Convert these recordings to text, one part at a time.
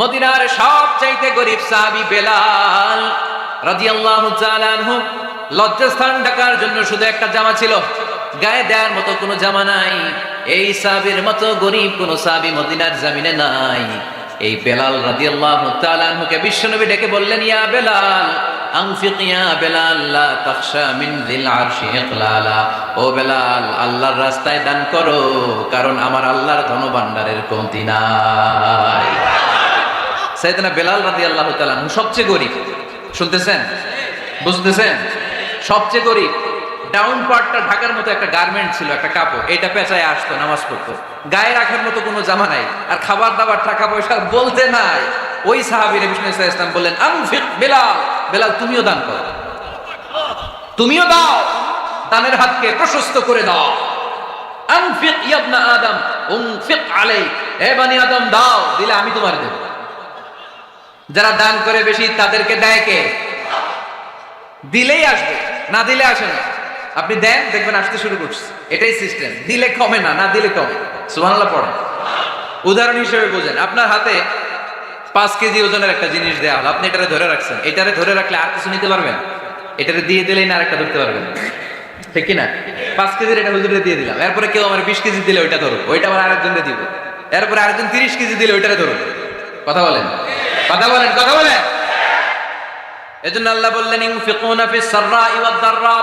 মদিনার সবচাইতে গরিব সাহাবী বেলাল রাদিয়াল্লাহু তাআলা আনহু লজ্জাস্থান ঢাকার জন্য শুধু একটা জামা ছিল, গায়ে দেওয়ার মতো কোনো জামা নাই। এই সাহাবীর মতো গরিব কোনো সাহাবী মদিনার জমিনে নাই। এই বেলাল রাদিয়াল্লাহু তাআলা আনহুকে বিশ্বনবী ডেকে বললেন, ইয়া বেলাল আনফিক ইয়া বেলাল লা তাখশা মিন যিল আরশি ইকলালা। ও বেলাল, আল্লাহর রাস্তায় দান করো, কারণ আমার আল্লাহর ধনভাণ্ডারের কমতি নাই। সাইয়েদনা বেলাল রাদিয়াল্লাহু তাআলা আনহু সবচেয়ে গরিব। শুনতেছেন, বুঝতেছেন? সবচেয়ে গরিব। ডাউন পার্টটা ঢাকার মতো একটা গার্মেন্ট ছিল, একটা কাপড়, এটা পেঁচায় আসতো, নামাজ পড়তো। গায়ে রাখার মতো কোনো জামা নাই, আর খাবার দাবার টাকা পয়সা বলতে নাই। ওই সাহাবী নবী সাল্লাল্লাহু আলাইহি ওয়াসাল্লাম বললেন, আনফিক বেলাল, বেলাল তুমিও দান করো, তুমিও দাও, দানের হাতকে প্রশস্ত করে দাও। আনফিক ইয়া ইবনা আদম উনফিক আলাইক, হে বনি আদম দাও, দিলে আমি তোমার দেব। যারা দান করে বেশি তাদেরকে দেয় কে? দিলেই আসবে, না দিলে আসে না। আপনি দেন, দেখবেন আসতে শুরু করছে। এটাই সিস্টেম। দিলে কমে না, না দিলে কমে। সুবহানাল্লাহ পড়েন। উদাহরণ হিসেবে বোঝেন, আপনার হাতে 5 কেজি ওজনের একটা জিনিস দেওয়া হলো, আপনি এটারে ধরে রাখছেন। এটারে ধরে রাখলে আর কিছু নিতে পারবেন? এটারে দিয়ে দিলেই না আরেকটা ধরতে পারবেন, ঠিক কিনা? 5 কেজির এটা হুজুরে দিয়ে দিলাম, এরপরে কেউ আমার 20 কেজি দিলে ওইটা ধরো, ওইটা আবার আরেকজনকে দিব, এরপরে আরেকজন 30 কেজি দিলে ওইটারে ধরো। কথা বলেন, কথা বলেন, কথা বলেন। এজন্য আল্লাহ বললেন, ইনফিকুনা ফিস সাররাই ওয়াদ দাররা।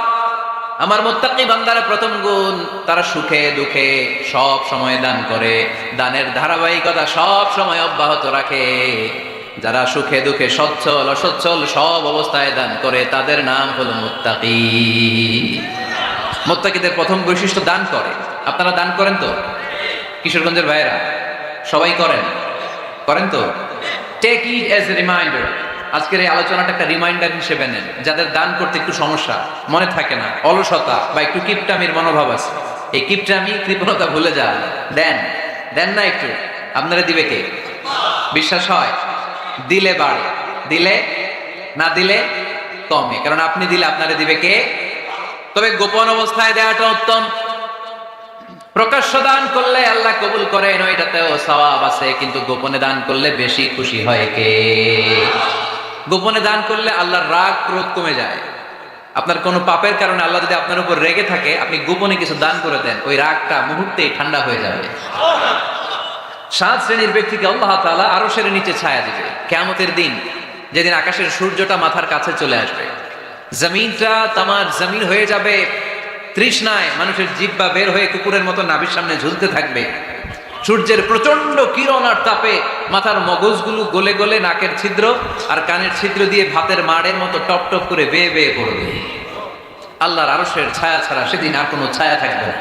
আমার মুত্তাকি বান্দারা প্রথম গুণ, তারা সুখে দুঃখে সব সময় দান করে, দানের ধারাবাহিকতা সব সময় অব্যাহত রাখে। যারা সুখে দুঃখে সচ্ছল অসচ্ছল সব অবস্থায় দান করে, তাদের নাম হলো মুত্তাকি। মুত্তাকিদের প্রথম বৈশিষ্ট্য দান করে। আপনারা দান করেন তো? কিশোরগঞ্জের ভাইয়েরা সবাই করেন? করেন তো? Take it as a reminder. আজকের এই আলোচনাটা একটা রিমাইন্ডার হিসেবে নেন। যাদের দান করতে একটু সমস্যা, মনে থাকে না, অলসতা বা একটু কিপটামির মনোভাব আছে, এই কিপটামি কৃপণতা ভুলে যান। দেন, দেন না একটু, আপনারা দিবে কে? বিশ্বাস হয়? দিলে বাড়ে, দিলে না দিলে কমে। কারণ আপনি দিলে আপনারা দিবে কে? তবে গোপন অবস্থায় দেওয়াটা উত্তম। প্রকাশ্য দান করলে আল্লাহ কবুল করেন, ওইটাতেও সওয়াব আছে, কিন্তু গোপনে দান করলে বেশি খুশি হয় কে? গোপনে দান করলে আল্লাহর রাগ ক্রোধ কমে যায়। আপনার কোনো পাপের কারণে আল্লাহ যদি আপনার উপর রেগে থাকে, আপনি গোপনে কিছু দান করে দেন, ওই রাগটা মুহূর্তেই ঠান্ডা হয়ে যাবে। 7 শ্রেণীর ব্যক্তিকে আল্লাহ তাআলা আরশের নিচে ছায়া দিবে কিয়ামতের দিন, যেদিন আকাশের সূর্যটা মাথার কাছে চলে আসবে, জমিনটা তামার জমিন হয়ে যাবে তৃষ্ণায়, মানুষের জিহ্বা বের হয়ে কুকুরের মতো নাভির সামনে ঝুলতে থাকবে। সূর্যের প্রচন্ড কিরণ আর তাপে মাথার মগজগুলো গলে গলে নাকের ছিদ্র আর কানের ছিদ্র দিয়ে ভাতের মাড়ের মতো টপ টপ করে বেয়ে বেয়ে পড়বে। আল্লাহর আরশের ছায়া ছাড়া সেদিন আর কোনো ছায়া থাকবে না।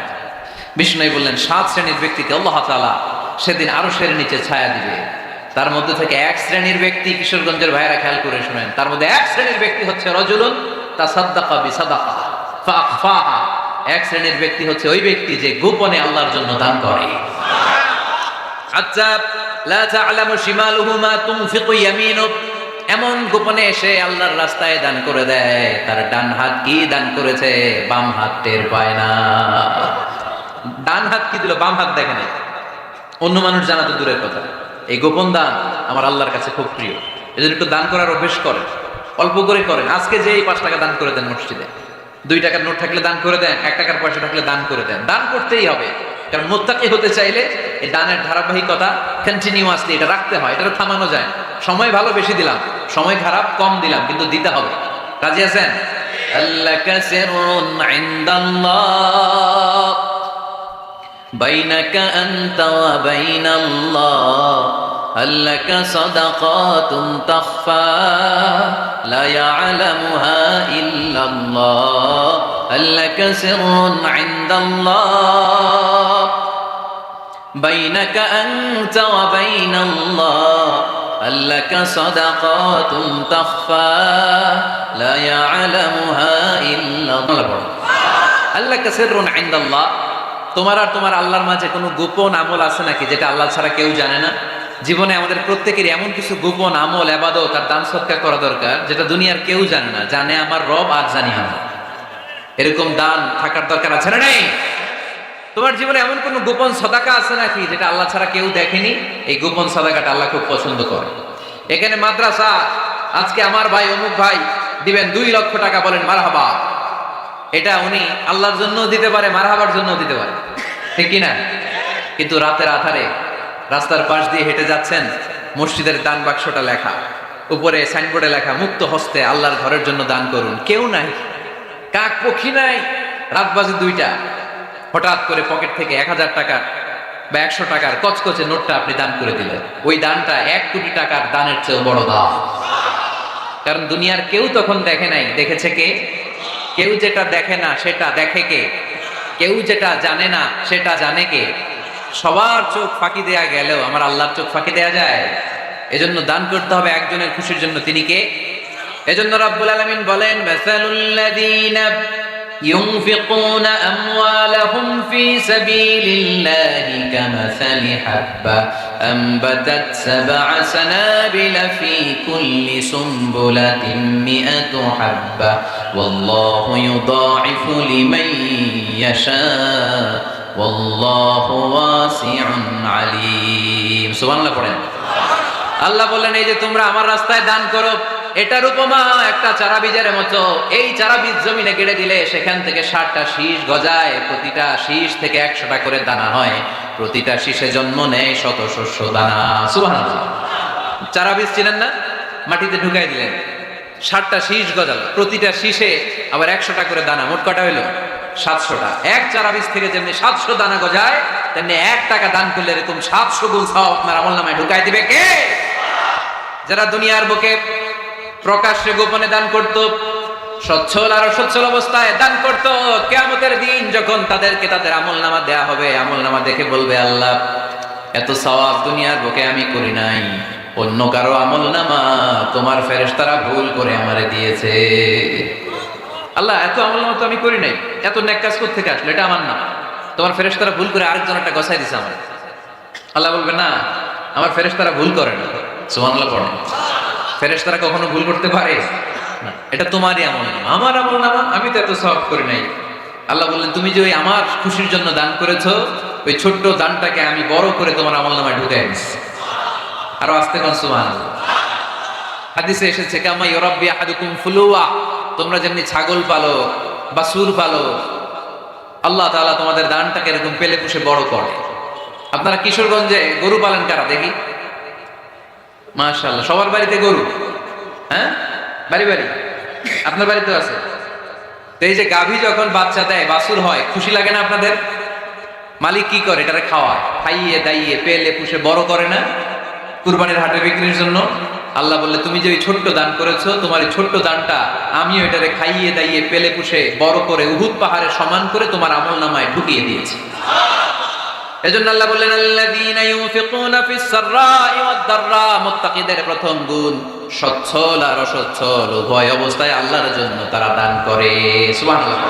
বিষ্ণু বললেন, 7 শ্রেণীর ব্যক্তিকে আল্লাহ তাআলা সেদিন আরশের নিচে ছায়া দিবে। তার মধ্যে থেকে 1 শ্রেণীর ব্যক্তি, কিশোরগঞ্জের ভাইয়েরা খেয়াল করে শুনেন, তার মধ্যে 1 শ্রেণীর ব্যক্তি হচ্ছে রাজুলুন তাসাদ্দাকা বিসাদাকা ফাআখফাহা। 1 শ্রেণীর ব্যক্তি হচ্ছে ওই ব্যক্তি যে গোপনে আল্লাহর জন্য দান করে। আচ্ছা, লা তা'লামু শিমালুহু মা তুনফিকু ইয়ামিনু, এমন গোপনে এসে আল্লাহর রাস্তায় দান করে দেয়, তার ডান হাত কি দান করেছে বাম হাত টের পায় না। ডান হাত কি দিল, বাম হাত দেখে না। অন্য মানুষ জানা তো দূরের কথা, এই গোপন দান আমার আল্লাহর কাছে খুব প্রিয়। এজন্য একটু দান করার অভ্যেস করেন, অল্প করে করেন। আজকে যে 5 টাকা দান করে দেন মসজিদে, 2 টাকার নোট থাকলে দান করে দেন, 1 টাকার পয়সা থাকলে দান করে দেন। দান করতেই হবে, কারণ মুত্তাকি হতে চাইলে এই দানের ধারাবাহিকতা কন্টিনিউয়াসলি এটা রাখতে হয়, এটা থামানো যায় না। সময় ভালো বেশি দিলাম, সময় খারাপ কম দিলাম, কিন্তু দিতে হবে। রাজি আছেন? আল্লাকা সিররুন ইনদাল্লাহ বাইনাকা আনতা ওয়া বাইনাল্লাহ, আল্লাকা সাদাকাতুন তাখফা লা ইয়ালামুহা ইল্লাল্লাহ, আল্লাকা সিররুন ইনদাল্লাহ বাইনাকা আনতা ওয়া বাইনাল্লাহ, আল্লাকা সাদাকাতুন তাখফা লা ইয়ালামুহা ইল্লাল্লাহ। আল্লাকা সিররুন ইনদাল্লাহ, তোমার আর তোমার আল্লাহর মাঝে কোনো গোপন আমল আছে নাকি যেটা আল্লাহ ছাড়া কেউ জানে না? জীবনে আমাদের প্রত্যেকেরই এমন কিছু গোপন আমল, ইবাদত আর দান সদকা করা দরকার যেটা দুনিয়ার কেউ জানে না, জানে আমার রব আর জানি আমরা। এরকম দান থাকার দরকার আছে না? নেই? তোমার জীবনে এমন কোন গোপন সাদাকা আছে নাকি যেটা আল্লাহ ছাড়া কেউ দেখেনি? এই গোপন সাদাকাটা আল্লাহ খুব পছন্দ করে। এখানে মাদ্রাসা, আজকে আমার ভাই অমুক ভাই দিবেন 2 লক্ষ টাকা, বলেন মারহাবা। এটা উনি আল্লাহর জন্য দিতে পারে, মারহাবার জন্য দিতে পারে, ঠিক কিনা? কিন্তু রাতের আধারে রাস্তার পাশ দিয়ে হেঁটে যাচ্ছেন, মসজিদের দান বাক্সটা লেখা, উপরে সাইনবোর্ডে লেখা মুক্ত হস্তে আল্লাহর ঘরের জন্য দান করুন। কেউ নাই, কাক পক্ষী নাই, রাত বাজে 2টা, হঠাৎ করে পকেট থেকে 1000 টাকার বা 100 টাকার কচকচে নোটটা আপনি দান করে দিলেন। ওই দানটা 1 কোটি টাকার দানের চেয়ে বড় দান। কারণ দুনিয়ার কেউ তখন দেখে নাই, দেখেছে কে? কেউ যেটা দেখে না সেটা দেখে কে? কেউ যেটা জানে না সেটা জানে কে? সবার চোখ ফাঁকি দেয়া গেলেও আমার আল্লাহর চোখ ফাঁকি দেয়া যায়? এজন্য দান করতে হবে একজনের খুশির জন্য। তিনি কে? এজন্য রাব্বুল আলামিন বলেন, মাসালুল্লাযীনা ইউনফিকুনা আমওয়ালাহুম ফি সাবিলিল্লাহি কামাসালি হাব্বা আমবাতাত সাবআ সানাবিলা ফি কুল্লি সুমবুলাতিন মিআতু হাব্বা ওয়াল্লাহু ইউদাঈফু লিমান ইয়াশা ওয়াল্লাহু ওয়াসিউন আলীম। সুবহানাল্লাহ পড়েন। আল্লাহ বললেন, এই যে তোমরা আমার রাস্তায় দান করো, এটার উপমা একটা চারা বীজের মতো। এই চারা বীজ জমিনে গেড়ে দিলে সেখান থেকে 60টা শীষ গজায়, প্রতিটা শীষ থেকে 100টা করে দানা হয়, প্রতিটা শীষে জন্ম নেয় শত শস্য দানা। সুবহানাল্লাহ। চারা বীজ ছিলেন না, মাটিতে ঢুকাই দিলেন, 60টা শীষ গজাল, প্রতিটা শীষে আবার 100টা করে দানা, মোট কটা হইল? 700টা। এক চারা বীজ থেকে যেমনি 700 দানা গজায়, তেমনি 1 টাকা দান করলে এরকম 700 গুণ সওয়াব আপনার আমলনামায় ঢুকাই দিবে কে? যারা দুনিয়ার বুকে প্রকাশ্যে গোপনে দান করত, সচ্ছল আর অসচ্ছল অবস্থায় দান করত, কিয়ামতের দিন যখন তাদেরকে তাদের আমলনামা দেয়া হবে, আমলনামা দেখে বলবে, আল্লাহ এত সওয়াব দুনিয়ার বুকে আমি করি নাই, অন্য কারো আমলনামা তোমার ফেরেশতারা ভুল করে আমারে দিয়েছে। আল্লাহ এত আমলনামা তো আমি করি নাই, এত নেক কাজ করতে থেকে আসলো, এটা আমার না, তোমার ফেরেশতারা ভুল করে আরেকজনটা গছাই দিছে আমার। আল্লাহ বলবে, না, আমার ফেরেশতারা ভুল করে না। সুবহানাল্লাহ পড়েন। ফেরেশতারা কখনো ভুল করতে পারে না, এটা তোমারই আমলনামা, আমার আমলনামা, আমি তো এত সওয়াব করি নাই। আল্লাহ বললেন, তুমি যে ওই আমার খুশির জন্য দান করেছো, ওই ছোট্ট দানটাকে আমি বড় করে তোমার আমলনামায় ঢুকাই দিচ্ছি। আরো আস্তে কোন সুবহানাল্লাহ। হাদিসে এসেছে, কামা ইউরাব্বি আহাদুকুম ফুলুয়া, তোমরা যেমনি ছাগল পালো, বাছুর পালো, আল্লাহ তাআলা তোমাদের দানটাকে এরকম পেলে পুষে বড় করে। আপনারা কিশোরগঞ্জে গরু পালন কারা দেখি? মাশাআল্লাহ, সবার বাড়িতে গরু। হ্যাঁ, বাড়ি বাড়ি। আপনার বাড়িতেও আছে। তো এই যে গাভী যখন বাচ্চা দেয়, বাছুর হয়, খুশি লাগে না আপনাদের? মালিক কি করে? এটারে খাওয়ায়, খাইয়ে দাইয়ে পেলে পুষে বড় করে না, কুরবানির হাটে বিক্রির জন্য। আল্লাহ বললে, তুমি যে ওই ছোট্ট দান করেছো, তোমার এই ছোট্ট দানটা আমি ওইটারে খাইয়ে দাইয়ে পেলে পুষে বড় করে উহুদ পাহাড়ের সমান করে তোমার আমলনামায় ঢুকিয়ে দিয়েছি। এজন্য আল্লাহ বললেন, আল্লাযীনা ইউনফিকুনা ফিস সাররাই ওয়াদ দাররা, মুত্তাকিদের প্রথম গুণ সচ্ছল আর অসচ্ছল উভয় অবস্থায় আল্লাহর জন্য তারা দান করে। সুবহানাল্লাহ।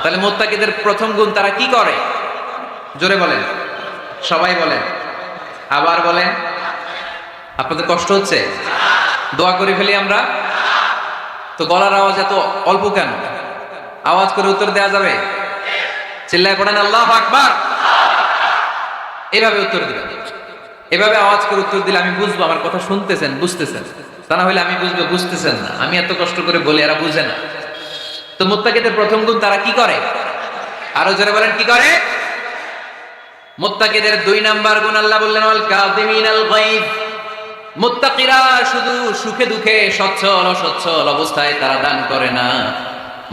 তাহলে মুত্তাকিদের প্রথম গুণ, তারা কি করে? জোরে বলেন, সবাই বলেন, আবার বলেন। আপনাদের কষ্ট হচ্ছে? দোয়া করে ফেলি আমরা তো। গলার আওয়াজ এত অল্প কেন? আওয়াজ করে উত্তর দেওয়া যাবে? চিল্লায় পড়েন আল্লাহু আকবার। এভাবে উত্তর দিবেন, এভাবে আওয়াজ করে উত্তর দিলে আমি বুঝবো আমার কথা শুনতেছেন, বুঝতেছেন। তা না হলে আমি বুঝবো বুঝতেছেন না, আমি এত কষ্ট করে বলি, এরা বুঝে না। তো মুত্তাকিদের প্রথম গুণ, তারা কি করে? আরো জোরে বলেন, কি করে? মুত্তাকিদের 2 নাম্বার গুণ আল্লাহ বললেন, ওয়াল কাযিমিনাল গায়ব। মুত্তাকিরা শুধু সুখে দুঃখে, সচ্ছল অসচ্ছল অবস্থায় তারা দান করে না।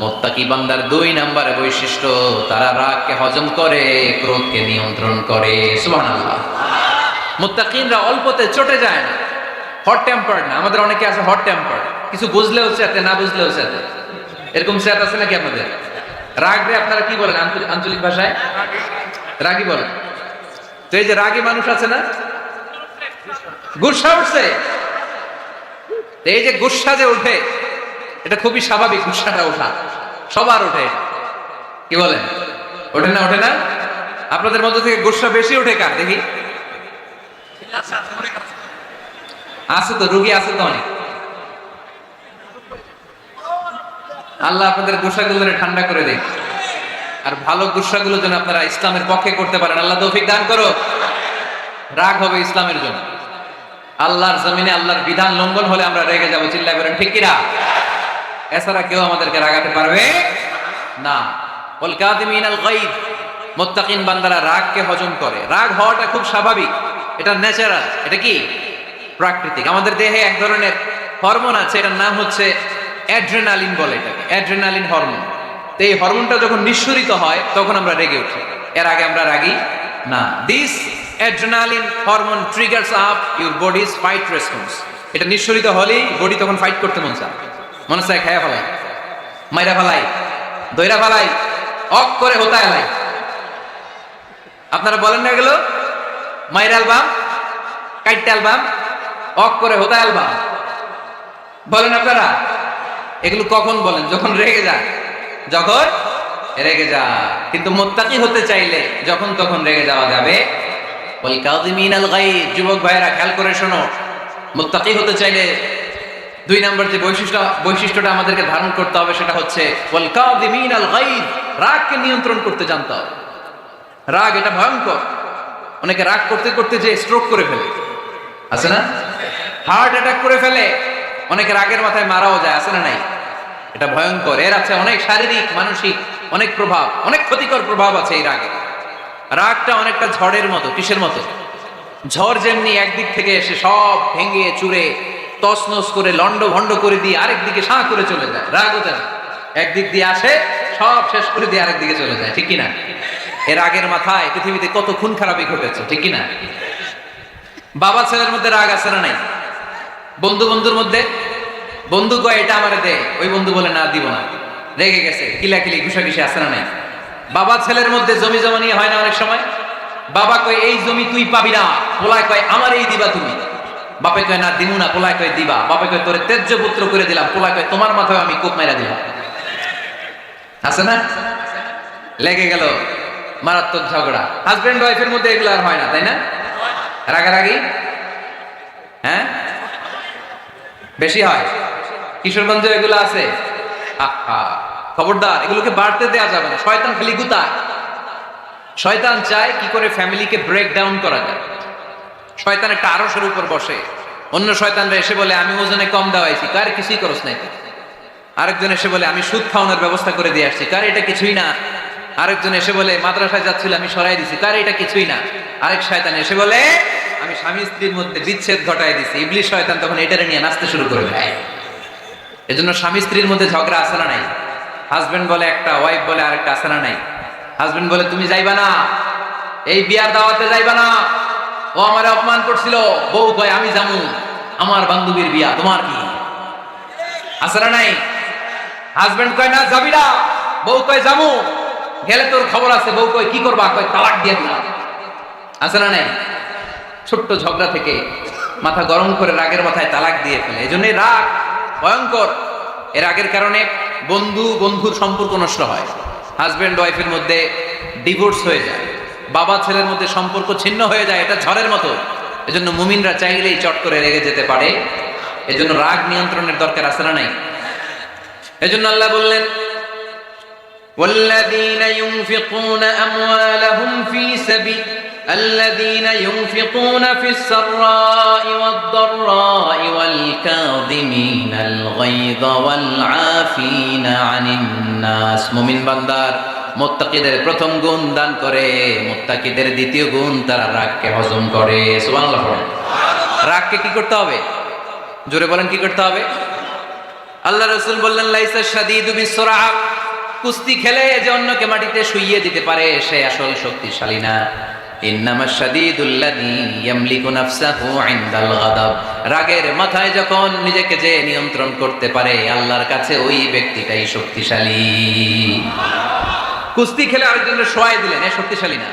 মুত্তাকি বান্দার 2 নাম্বার বৈশিষ্ট্য, তারা রাগকে হজম করে, ক্রোধকে নিয়ন্ত্রণ করে। সুবহানাল্লাহ। মুত্তাকিনরা অল্পতে চটে যায় না, হট টেম্পার্ড না। আমাদের অনেকে আছে হট টেম্পার্ড, কিছু বুঝলেও চাতে, না বুঝলেও চাতে, এরকম স্যাত আছে নাকি আপনাদের? রাগরে আপনারা কি বলেন আঞ্চলিক ভাষায়? রাগী বলেন। তো এই যে রাগী মানুষ আছে না, গুসা উঠছে, এই যে গুসা যে উঠে, এটা খুবই স্বাভাবিক। গুসাটা ওঠা সবার ওঠে, কি বলেন? ওঠে না? ওঠে না? আপনাদের মধ্যে থেকে গুসা বেশি ওঠে কার দেখি? আছে তো, রোগী আছে তো অনেক। আল্লাহ আপনাদের গুসাগুলো ঠান্ডা করে দেয়। আর ভালো গুসাগুলো যেন আপনারা ইসলামের পক্ষে করতে পারেন, আল্লাহ তৌফিক দান করো। রাগ হবে ইসলামের জন্য। আল্লাহর জমিনে আল্লাহর বিধান লঙ্ঘন হলে আমরা রেগে যাবো, চিল্লায় বলেন ঠিক কিনা? এছাড়া কেউ আমাদেরকে রাগাতে পারবে না। ওয়াল কাযিমিনাল গায়জ, মুত্তাকিন বান্দারা রাগকে হজম করে। রাগ হওয়াটা খুব স্বাভাবিক, এটা ন্যাচারাল, এটা কি প্রাকৃতিক। আমাদের দেহে এক ধরনের হরমোন আছে, এটার নাম হচ্ছে অ্যাড্রেনালিন বলে এটাকে, অ্যাড্রেনালিন হরমোন। তো এই হরমোনটা যখন নিঃসরিত হয় তখন আমরা রেগে উঠি, এর আগে আমরা রাগি না। This adrenaline hormone triggers up your bodies fight response. এটা নিঃসরিত হলেই বডি তখন ফাইট করতে মন চায়, মনে চায় খায়া ফেলাই, মাইরা ফেলাই, দইরা ফেলাই, অক করে হোতায় লাই। আপনারা বলেন না এগুলো? মাইরা অ্যালবাম, কাইটটা অ্যালবাম, অক করে হোতায় অ্যালবাম বলেন আপনারা? এগুলো কখন বলেন? যখন রেগে যায়, যখন রেগে যায়। কিন্তু মুত্তাকি হতে চাইলে যখন তখন রেগে যাওয়া যাবে। ওয়াল কাযিমিনাল গায়জ, যুবক ভাইরা খেয়াল করে শোনো, মুত্তাকি হতে চাইলে 2 নম্বর যে বৈশিষ্ট্যটা আমাদেরকে ধারণ করতে হবে সেটা হচ্ছে ওয়াল কাযিমিনাল গায়জ, রাগকে নিয়ন্ত্রণ করতে জানতে হবে। রাগ এটা ভয়ঙ্কর। অনেকে রাগ করতে করতে যে স্ট্রোক করে ফেলে, আছে না? হার্ট অ্যাটাক করে ফেলে। অনেকে রাগের মাথায় মারাও যায়, আছে না নাই? এটা ভয়ঙ্কর। এর আছে অনেক শারীরিক, মানসিক অনেক প্রভাব, অনেক ক্ষতিকর প্রভাব আছে এই রাগে। রাগটা অনেকটা ঝড়ের মতো। কিসের মতো? ঝড় যেমনি একদিক থেকে এসে সব ভেঙে চুরে তছনছ করে লন্ড ভন্ড করে দিয়ে আরেক দিকে সাঁ করে চলে যায়, রাগও তেমন একদিক দিয়ে আসে সব শেষ করে দিয়ে আরেক দিকে চলে যায়, ঠিক কিনা? এর আগের মাথায় পৃথিবীতে কত খুন খারাপি ঘটেছে, ঠিক কিনা? বাবা ছেলের মধ্যে রাগ আছে না নাই? বন্ধু বন্ধুর মধ্যে, বন্ধু কয় এটা আমারে দে, ওই বন্ধু বলে না দিব না, রেগে গেছে, কিলাকিলি ঘুষাঘুষি আছে না নাই? বাবা ছেলের মধ্যে জমি জমা নিয়ে হয় না অনেক সময়? বাবা কয় এই জমি তুই পাবি না, পোলায় কয় আমার এই দিবা তুমি। বাপে কয় না দিমু না, পোলায় কয় দিবা। বাপে কয় তোরে তেজ্য পুত্র করে দিলাম, পোলায় কয় তোমার মাথায় আমি কোপ মাইরা দিলাম। আছে না? লেগে গেল, মারাত্মক ঝগড়া। হাজবেন্ড ওয়াইফের মধ্যে এগুলো আর হয় না, তাই না? রাগারাগি হ্যাঁ বেশি হয়। কিশোরগঞ্জে এগুলো আছে। খবরদার, এগুলোকে বাড়তে দেওয়া যাবে না। শয়তান খালি গুতায়। শয়তান চায় কি করে ফ্যামিলিকে ব্রেক ডাউন করা যায়। শয়তান একটা আরশের উপর বসে, অন্য শয়তানরা এসে বলে আমি ওজনে কম দেওয়াইছি, কার কিছুই করস নাই। আরেকজন এসে বলে আমি সুদ খাওয়ানোর ব্যবস্থা করে দিয়ে আসছি, কার এটা কিছুই না। আরেকজন এসে বলে মাদ্রাসায় যাচ্ছিল আমি সরাই দিছি, কার এটা কিছুই না। আরেক শয়তান এসে বলে আমি স্বামী স্ত্রীর মধ্যে বিচ্ছেদ ঘটাই দিছি। ইবলিশ শয়তান তখন এটারে নিয়ে নাচতে শুরু করে দেয়। এজন্য স্বামী স্ত্রীর মধ্যে ঝগড়া আছে না নাই? হাজবেন্ড বলে একটা, ওয়াইফ বলে আরেকটা, আছে না নাই? হাজবেন্ড বলে তুমি যাইবা না, এই বিয়ার দাওয়াতে যাইবা না, ও আমারে অপমান করছিল। বউ কয় আমি যামু, আমার বান্ধবীর বিয়া, তোমার কি? আছে না নাই? হাজবেন্ড কয় না যাবি না, বউ কয় যামু, গেলে তোর খবর আছে। বউ কয় কি করবা? কয় তালাক দিয়ে দিলাম। আছে না নাই? ছোট্ট ঝগড়া থেকে মাথা গরম করে রাগের মাথায় তালাক দিয়ে ফেলে। এই জন্যই রাগ ভয়ঙ্কর। এর রাগের কারণে বন্ধু বন্ধুর সম্পর্ক নষ্ট হয়, হাজবেন্ড ওয়াইফের মধ্যে ডিভোর্স হয়ে যায়, বাবা ছেলের মধ্যে সম্পর্ক ছিন্ন হয়ে যায়। এটা ঝড়ের মতো। এজন্য মুমিনরা চাইলেই চট করে রেগে যেতে পারে। এজন্য রাগ নিয়ন্ত্রণের দরকার আছে না নাই? এজন্য আল্লাহ বললেন والذين ينفقون أموالهم في سبيل الذين ينفقون في السراء والضراء والكاظمين الغيظ والعافين عن الناس। মুমিন বান্দার মুত্তাকিদের প্রথম গুণ দান করে, মুত্তাকিদের দ্বিতীয় গুণ তারা রাগকে হজম করে। সুবহানাল্লাহ। রাগকে কি করতে হবে? জোরে বলেন কি করতে হবে? আল্লাহ রাসূল বললেন লাইসা শাদীদু বিসরা, কুস্তি খেলে যে অন্যকে মাটিতে শুইয়ে দিতে পারে সে আসল শক্তিশালী না। ইন্নামাশ শাদীদুল্লাযী ইয়ামলিকু নাফসাহু ইনদাল গাদাব, রাগের মাথায় যখন নিজেকে যে নিয়ন্ত্রণ করতে পারে আল্লাহর কাছে ওই ব্যক্তিটাই শক্তিশালী। কুস্তি খেলে আরেকজনের শোয়াই দিলেন, এ শক্তিশালী না।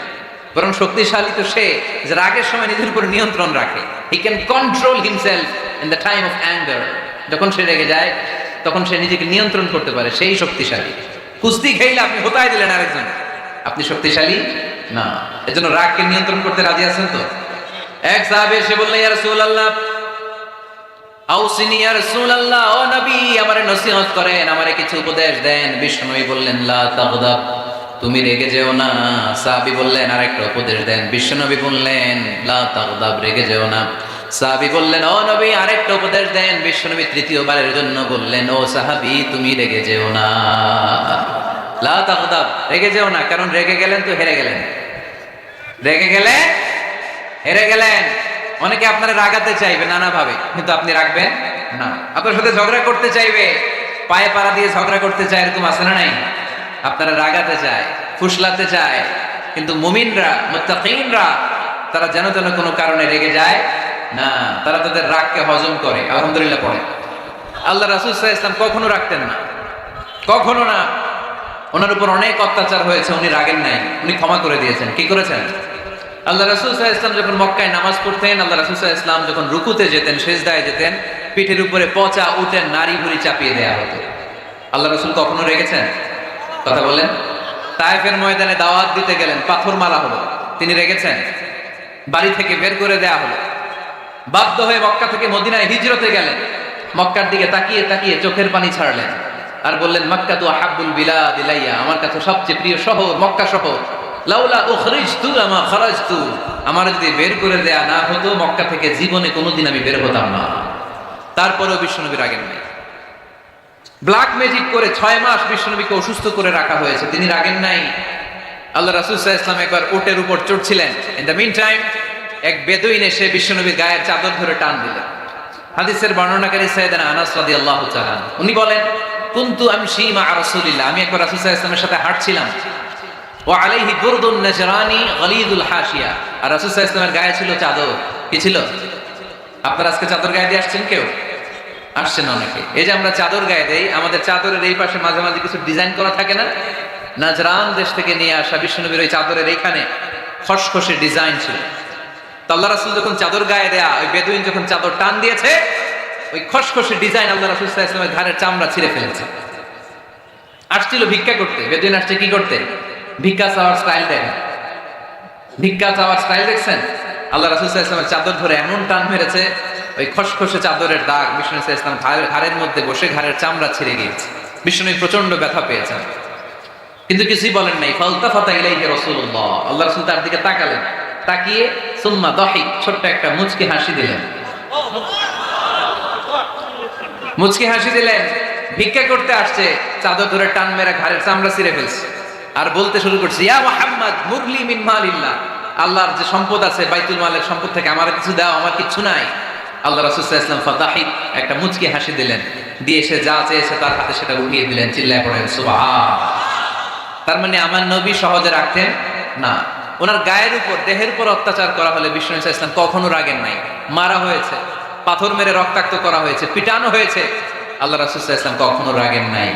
বরং শক্তিশালী তো সে যে রাগের সময় নিজের উপর নিয়ন্ত্রণ রাখে। He can control himself in the time of anger. যখন সে রেগে যায় তখন সে নিজেকে নিয়ন্ত্রণ করতে পারে, সেই শক্তিশালী। কুস্তি খেলে আপনি হোতায় দিলেন আরেকজন, আপনি শক্তিশালী না। এজন্য রাগকে নিয়ন্ত্রণ করতে রাজি আছেন তো? এক সাহাবী এসে বললেন ইয়া রাসূলুল্লাহ আউসিনি ইয়া রাসূলুল্লাহ, ও নবী আমারে নসিহত করেন, আমারে কিছু উপদেশ দেন। বিষ্ণু নবী বললেন লা তাগদাব তুমি রেগে যেও না। সাহাবী বললেন আরেকটা উপদেশ দেন। বিশ্বনবী বললেন লা তাগদাব, রেগে যেও না। সাহাবী বললেন ও নবী আরেকটা উপদেশ দেন। বিশ্বনবী তৃতীয়বারের জন্য বললেন ও সাহাবী তুমি রেগে যেও না। লা তাগদাব, রেগে যেও না, কারণ রেগে গেলেন তো হেরে গেলেন। রেগে গেলে হেরে গেলেন। অনেকে আপনারা রাগাতে চাইবে নানা ভাবে, কিন্তু আপনি রাখবেন না। আপনার সাথে ঝগড়া করতে চাইবে, পায়ে পাড়া দিয়ে ঝগড়া করতে চায়, এরকম আছে না নাই? আপনারা রাগাতে চায়, ফুসলাতে চায়, কিন্তু মুমিনরা মুত্তাকিনরা তারা যেন তেন কোনো কারণে রেগে যায় না। তারা তাদের রাগকে হজম করে, আলহামদুলিল্লাহ পড়ে। আল্লাহ রাসূল সাল্লাল্লাহু আলাইহি ওয়াসাল্লাম কখনো রাখতেন না, কখনো না। ওনার উপর অনেক অত্যাচার হয়েছে, উনি রাগেন নাই, উনি ক্ষমা করে দিয়েছেন। কি করেছেন? আল্লাহ রাসূল সাল্লাল্লাহু আলাইহি ওয়াসাল্লাম যখন মক্কায় নামাজ পড়তেন, আল্লাহ রাসূল সাল্লাল্লাহু আলাইহি ওয়াসাল্লাম যখন রুকুতে যেতেন, সিজদায় যেতেন, পিঠের উপরে পচা উটের নাড়ি ভুঁড়ি চাপিয়ে দেয়া হতো। আল্লাহ রাসূল কখনো রেগেছেন? কথা বলেন। তায়েফের ময়দানে দাওয়াত দিতে গেলেন, পাথর মারা হলো, তিনি রেগেছেন? বাড়ি থেকে বের করে দেয়া হলো, বাধ্য হয়ে মক্কা থেকে মদিনায় হিজরতে গেলেন। মক্কার দিকে তাকিয়ে তাকিয়ে চোখের পানি ছাড়লেন আর বললেন মক্কা তু আহাব্বুল বিলাদ ইলাইয়া, আমার কাছে সবচেয়ে প্রিয় শহর মক্কা শহর। লাউলা উখরিজতু লামা খারাজতু, আমার যদি বের করে দেয়া না হতো মক্কা থেকে জীবনে কোনোদিন আমি বের হতাম না। তারপরেও বিশ্বনবী রাগেন নাই। ব্ল্যাক ম্যাজিক করে 6 মাস বিশ্বনবীকে অসুস্থ করে রাখা হয়েছে, তিনি রাগেন নাই। আল্লাহ রাসূল সাল্লাল্লাহু আলাইহি ওয়াসাল্লাম একবার উটের উপর চড়ছিলেন। ইন দ্য মিন টাইম এক বেদুইন এসে বিশ্বনবীর গায়ের চাদর ধরে টান দিলেন। হাদিসের বর্ণনাকারী সাইয়েদনা আনাস রাদিয়াল্লাহু তাআলা উনি বলেন কুনতু আমশি মা রাসূলিল্লাহ, আমি একবার রাসূল সাল্লাল্লাহু আলাইহি ওয়াসাল্লামের সাথে হাঁটছিলাম। ওয়া আলাইহি বুরদুন নাজরানি গলিদুল হাশিয়া, আর রাসূল সাল্লাল্লাহু আলাইহি ওয়াসাল্লামের গায়ে ছিল চাদর। কি ছিল? আপনারা আজকে চাদর গায়ে দিয়ে আসছেন? কেউ আসছেন? অনেকে। এই যে আমরা চাদর গায়ে দেই, আমাদের চাদরের এই পাশে মাঝে মাঝে কিছু ডিজাইন করা থাকে না? নাজরান দেশ থেকে নিয়ে আসা বিশ্বনবীর ওই চাদরের এইখানে খসখসে ডিজাইন ছিল। তো আল্লাহ রাসূল যখন চাদর গায়ে দেয়া, ওই বেদুইন যখন চাদর টান দিয়েছে, ওই খসখসে ডিজাইন আল্লাহ রাসূল সাল্লাল্লাহু আলাইহি ওয়াসাল্লামের ঘাড়ের চামড়া ছিঁড়ে ফেলেছে। আসছিল ভিক্ষা করতে, বেদুইন আসছে কি করতে? ভিক্ষা চাওয়ার স্টাইল দেখেন, ভিক্ষা চাওয়ার স্টাইল দেখছেন? আল্লাহ রাসূল সাল্লাল্লাহু আলাইহি ওয়াসাল্লামের চাদর ধরে এমন টান মেরেছে, ওই খসখসে চাদরের দাগ বিষ্ণু সাল্লাল্লাহু আলাইহি ওয়াসাল্লাম ঘাড়ের মধ্যে বসে ঘাড়ের চামড়া ছিঁড়ে গিয়েছে। বিষ্ণু প্রচন্ড ব্যথা পেয়েছেন, কিন্তু কিছুই বলেন নাই। ফালতাফাতা ইলাইহি রাসূলুল্লাহ, আল্লাহ রাসূল তার দিকে তাকালেন, তাকিয়ে সুম্মা দাহিক, ছোট্ট একটা মুচকি হাসি দিলেন। মুচকি হাসি দিলেন। ভিক্ষা করতে আসছে, চাদর ধরে টান মেরে ঘাড়ের চামড়া ছিঁড়ে ফেলছে, আর বলতে শুরু করছে ইয়া মুহাম্মদ মুরলি মিন মালিল্লাহ, আল্লাহর যে সম্পদ আছে বাইতুল মালের সম্পদ থেকে আমার কিছু দাও, আমার কিছু নাই। আল্লাহ রাসূল সাল্লাল্লাহু আলাইহি ওয়াসাল্লাম ফাদাহিক, একটা মুচকি হাসি দিলেন, দিয়ে সে যা চেয়েছে তার হাতে সেটা উঠিয়ে দিলেন। চিল্লায় পড়েন সুবহান। তার মানে আমার নবী সহজে রাখতেন না। ওনার গায়ের উপর, দেহের উপর অত্যাচার করা হলে বিষ্ণু সাল্লাল্লাহু আলাইহি ওয়াসাল্লাম কখনো রাগেন নাই। মারা হয়েছে, পাথর মেরে রক্তাক্ত করা হয়েছে, পিটানো হয়েছে, আল্লাহ রাসূল সাল্লাল্লাহু আলাইহি ওয়াসাল্লাম কখনো রাগেন নাই।